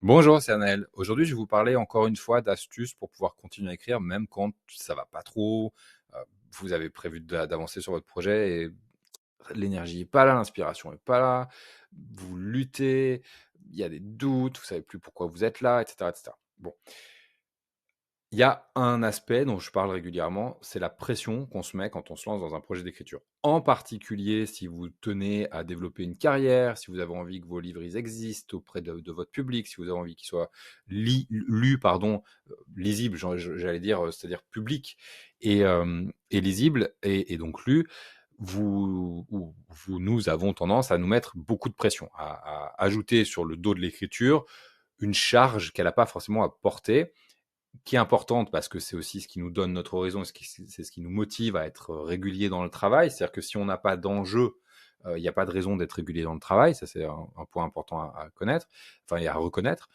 Bonjour, c'est Anaël. Aujourd'hui, je vais vous parler encore une fois d'astuces pour pouvoir continuer à écrire, même quand ça va pas trop. euh, Vous avez prévu d'avancer sur votre projet et l'énergie est pas là, l'inspiration est pas là. Vous luttez, il y a des doutes, vous savez plus pourquoi vous êtes là, etc., etc. Bon, il y a un aspect dont je parle régulièrement, c'est la pression qu'on se met quand on se lance dans un projet d'écriture. En particulier, si vous tenez à développer une carrière, si vous avez envie que vos livres ils existent auprès de votre public, si vous avez envie qu'ils soient lus, pardon, lisibles, j'allais dire, c'est-à-dire public et lisible et donc lu, nous avons tendance à nous mettre beaucoup de pression, à ajouter sur le dos de l'écriture une charge qu'elle n'a pas forcément à porter, qui est importante parce que c'est aussi ce qui nous donne notre horizon, c'est ce qui nous motive à être régulier dans le travail. C'est-à-dire que si on n'a pas d'enjeu, il n'y a pas de raison d'être régulier dans le travail. Ça, c'est un point important à connaître, enfin, et à reconnaître.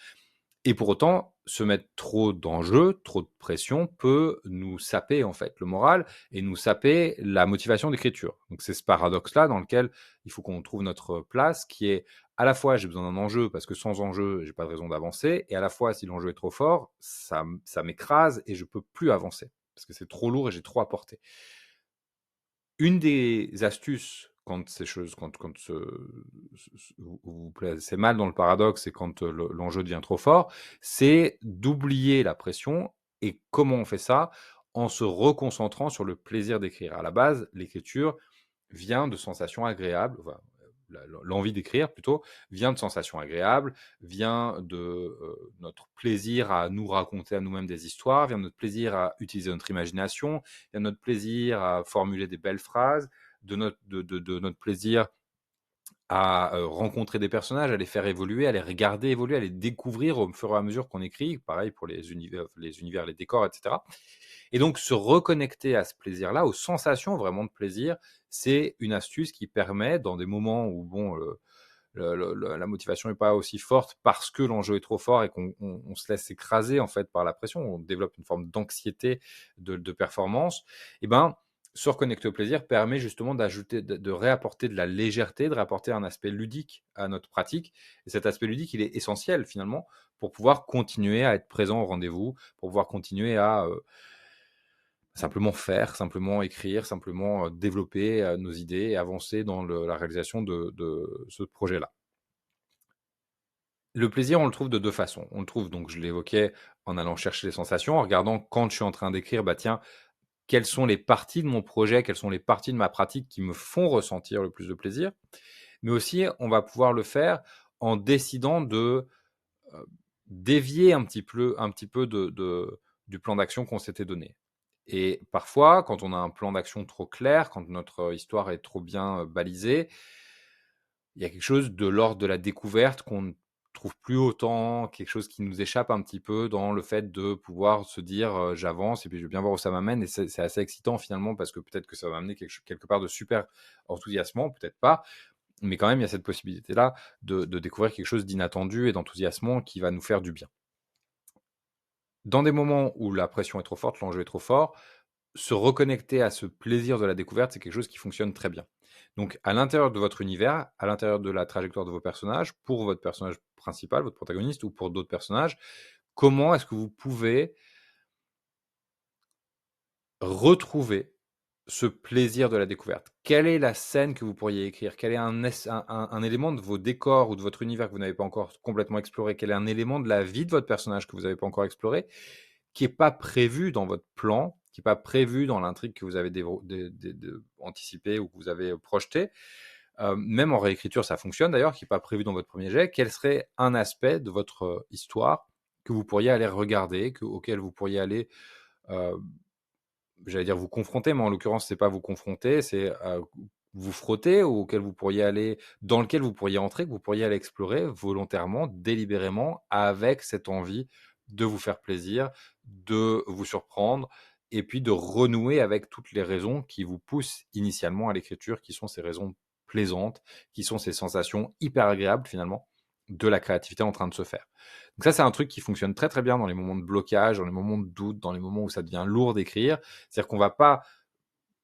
Et pour autant, se mettre trop d'enjeux, trop de pression peut nous saper en fait le moral et nous saper la motivation d'écriture. Donc c'est ce paradoxe-là dans lequel il faut qu'on trouve notre place, qui est à la fois j'ai besoin d'un enjeu parce que sans enjeu j'ai pas de raison d'avancer, et à la fois si l'enjeu est trop fort, ça m'écrase et je peux plus avancer parce que c'est trop lourd et j'ai trop à porter. Une des astuces quand ces choses, vous placez mal dans le paradoxe et quand l'enjeu devient trop fort, c'est d'oublier la pression. Et comment on fait ça? En se reconcentrant sur le plaisir d'écrire. À la base, l'écriture vient de sensations agréables, enfin, l'envie d'écrire plutôt, vient de sensations agréables, vient de notre plaisir à nous raconter à nous-mêmes des histoires, vient de notre plaisir à utiliser notre imagination, vient de notre plaisir à formuler des belles phrases, de notre plaisir à rencontrer des personnages, à les faire évoluer, à les regarder évoluer, à les découvrir au fur et à mesure qu'on écrit. Pareil pour les univers, les décors, etc. Et donc, se reconnecter à ce plaisir-là, aux sensations vraiment de plaisir, c'est une astuce qui permet, dans des moments où bon, la motivation n'est pas aussi forte parce que l'enjeu est trop fort et qu'on se laisse écraser en fait par la pression, on développe une forme d'anxiété de performance, et ben se reconnecter au plaisir permet justement d'ajouter, de réapporter de la légèreté, de réapporter un aspect ludique à notre pratique. Et cet aspect ludique, il est essentiel finalement pour pouvoir continuer à être présent au rendez-vous, pour pouvoir continuer à simplement faire, simplement écrire, simplement développer nos idées et avancer dans la réalisation de ce projet-là. Le plaisir, on le trouve de deux façons. On le trouve, donc je l'évoquais, en allant chercher les sensations, en regardant quand je suis en train d'écrire, bah tiens, quelles sont les parties de mon projet, quelles sont les parties de ma pratique qui me font ressentir le plus de plaisir. Mais aussi, on va pouvoir le faire en décidant de euh, dévier un petit peu du plan d'action qu'on s'était donné. Et parfois, quand on a un plan d'action trop clair, quand notre histoire est trop bien balisée, il y a quelque chose de l'ordre de la découverte qu'on ne trouve plus autant, quelque chose qui nous échappe un petit peu dans le fait de pouvoir se dire j'avance et puis je vais bien voir où ça m'amène. Et c'est assez excitant finalement parce que peut-être que ça va m'amener quelque part de super enthousiasmant, peut-être pas, mais quand même il y a cette possibilité-là de découvrir quelque chose d'inattendu et d'enthousiasmant qui va nous faire du bien. Dans des moments où la pression est trop forte, l'enjeu est trop fort, se reconnecter à ce plaisir de la découverte, c'est quelque chose qui fonctionne très bien. Donc, à l'intérieur de votre univers, à l'intérieur de la trajectoire de vos personnages, pour votre personnage principal, votre protagoniste, ou pour d'autres personnages, comment est-ce que vous pouvez retrouver ce plaisir de la découverte? Quelle est la scène que vous pourriez écrire? Quel est un élément de vos décors ou de votre univers que vous n'avez pas encore complètement exploré? Quel est un élément de la vie de votre personnage que vous n'avez pas encore exploré, qui n'est pas prévu dans votre plan, qui n'est pas prévu dans l'intrigue que vous avez anticipée ou que vous avez projeté, même en réécriture, ça fonctionne d'ailleurs, qui n'est pas prévu dans votre premier jet. Quel serait un aspect de votre histoire que vous pourriez aller regarder, auquel vous pourriez aller, euh, j'allais dire vous confronter, mais en l'occurrence, c'est pas vous confronter, c'est vous frotter, ou auquel vous pourriez aller, dans lequel vous pourriez entrer, que vous pourriez aller explorer volontairement, délibérément, avec cette envie de vous faire plaisir, de vous surprendre, et puis de renouer avec toutes les raisons qui vous poussent initialement à l'écriture, qui sont ces raisons plaisantes, qui sont ces sensations hyper agréables finalement de la créativité en train de se faire. Donc ça, c'est un truc qui fonctionne très très bien dans les moments de blocage, dans les moments de doute, dans les moments où ça devient lourd d'écrire. C'est-à-dire qu'on va pas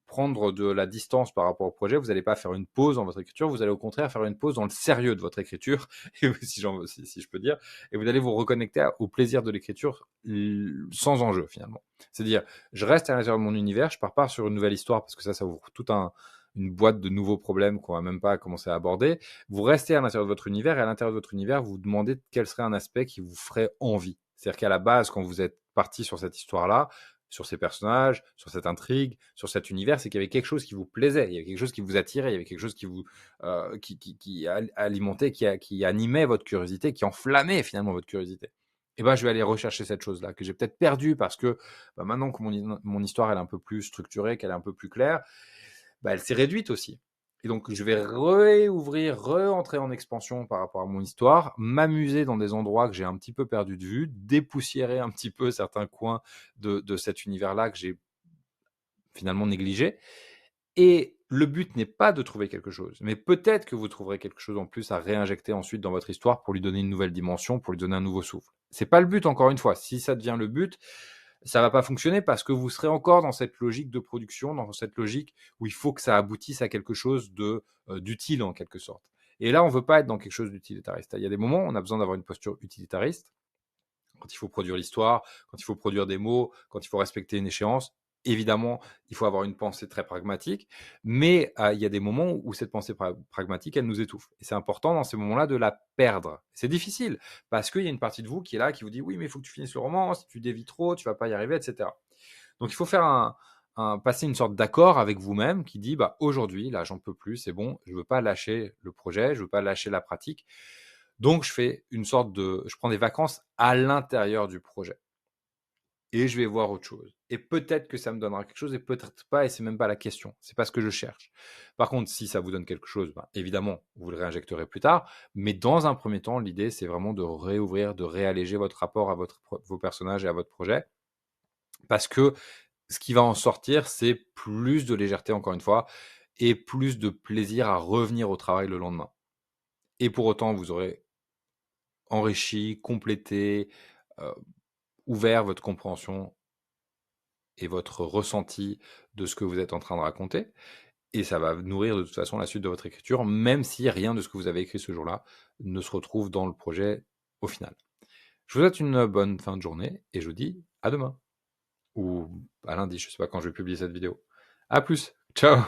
prendre de la distance par rapport au projet, vous n'allez pas faire une pause dans votre écriture, vous allez au contraire faire une pause dans le sérieux de votre écriture, si je peux dire, et vous allez vous reconnecter au plaisir de l'écriture sans enjeu finalement. C'est-à-dire, je reste à l'intérieur de mon univers, je pars pas sur une nouvelle histoire, parce que ça ouvre une boîte de nouveaux problèmes qu'on va même pas commencer à aborder. Vous restez à l'intérieur de votre univers, et à l'intérieur de votre univers, vous vous demandez quel serait un aspect qui vous ferait envie. C'est-à-dire qu'à la base, quand vous êtes parti sur cette histoire-là, sur ces personnages, sur cette intrigue, sur cet univers, c'est qu'il y avait quelque chose qui vous plaisait, il y avait quelque chose qui vous attirait, il y avait quelque chose qui vous qui alimentait, qui animait votre curiosité, qui enflammait finalement votre curiosité. Et ben, je vais aller rechercher cette chose-là que j'ai peut-être perdue parce que maintenant que mon histoire elle est un peu plus structurée, qu'elle est un peu plus claire, elle s'est réduite aussi. Et donc, je vais réouvrir, re-entrer en expansion par rapport à mon histoire, m'amuser dans des endroits que j'ai un petit peu perdu de vue, dépoussiérer un petit peu certains coins de cet univers-là que j'ai finalement négligé. Et le but n'est pas de trouver quelque chose, mais peut-être que vous trouverez quelque chose en plus à réinjecter ensuite dans votre histoire pour lui donner une nouvelle dimension, pour lui donner un nouveau souffle. C'est pas le but, encore une fois. Si ça devient le but, ça va pas fonctionner parce que vous serez encore dans cette logique de production, dans cette logique où il faut que ça aboutisse à quelque chose d'utile en quelque sorte. Et là, on veut pas être dans quelque chose d'utilitariste. Il y a des moments où on a besoin d'avoir une posture utilitariste, quand il faut produire l'histoire, quand il faut produire des mots, quand il faut respecter une échéance. Évidemment, il faut avoir une pensée très pragmatique, mais il y a des moments où cette pensée pragmatique, elle nous étouffe. Et c'est important dans ces moments-là de la perdre. C'est difficile, parce qu'il y a une partie de vous qui est là, qui vous dit, oui, mais il faut que tu finisses le roman, si tu dévis trop, tu vas pas y arriver, etc. Donc il faut faire passer une sorte d'accord avec vous-même qui dit, aujourd'hui, là, j'en peux plus, c'est bon, je veux pas lâcher le projet, je veux pas lâcher la pratique. Donc je fais je prends des vacances à l'intérieur du projet et je vais voir autre chose. Et peut-être que ça me donnera quelque chose et peut-être pas, et c'est même pas la question. C'est pas ce que je cherche. Par contre, si ça vous donne quelque chose, évidemment, vous le réinjecterez plus tard. Mais dans un premier temps, l'idée, c'est vraiment de réouvrir, de réalléger votre rapport à vos personnages et à votre projet. Parce que ce qui va en sortir, c'est plus de légèreté, encore une fois, et plus de plaisir à revenir au travail le lendemain. Et pour autant, vous aurez enrichi, complété, euh, ouvert votre compréhension et votre ressenti de ce que vous êtes en train de raconter. Et ça va nourrir de toute façon la suite de votre écriture, même si rien de ce que vous avez écrit ce jour-là ne se retrouve dans le projet au final. Je vous souhaite une bonne fin de journée et je vous dis à demain. Ou à lundi, je ne sais pas quand je vais publier cette vidéo. À plus, ciao!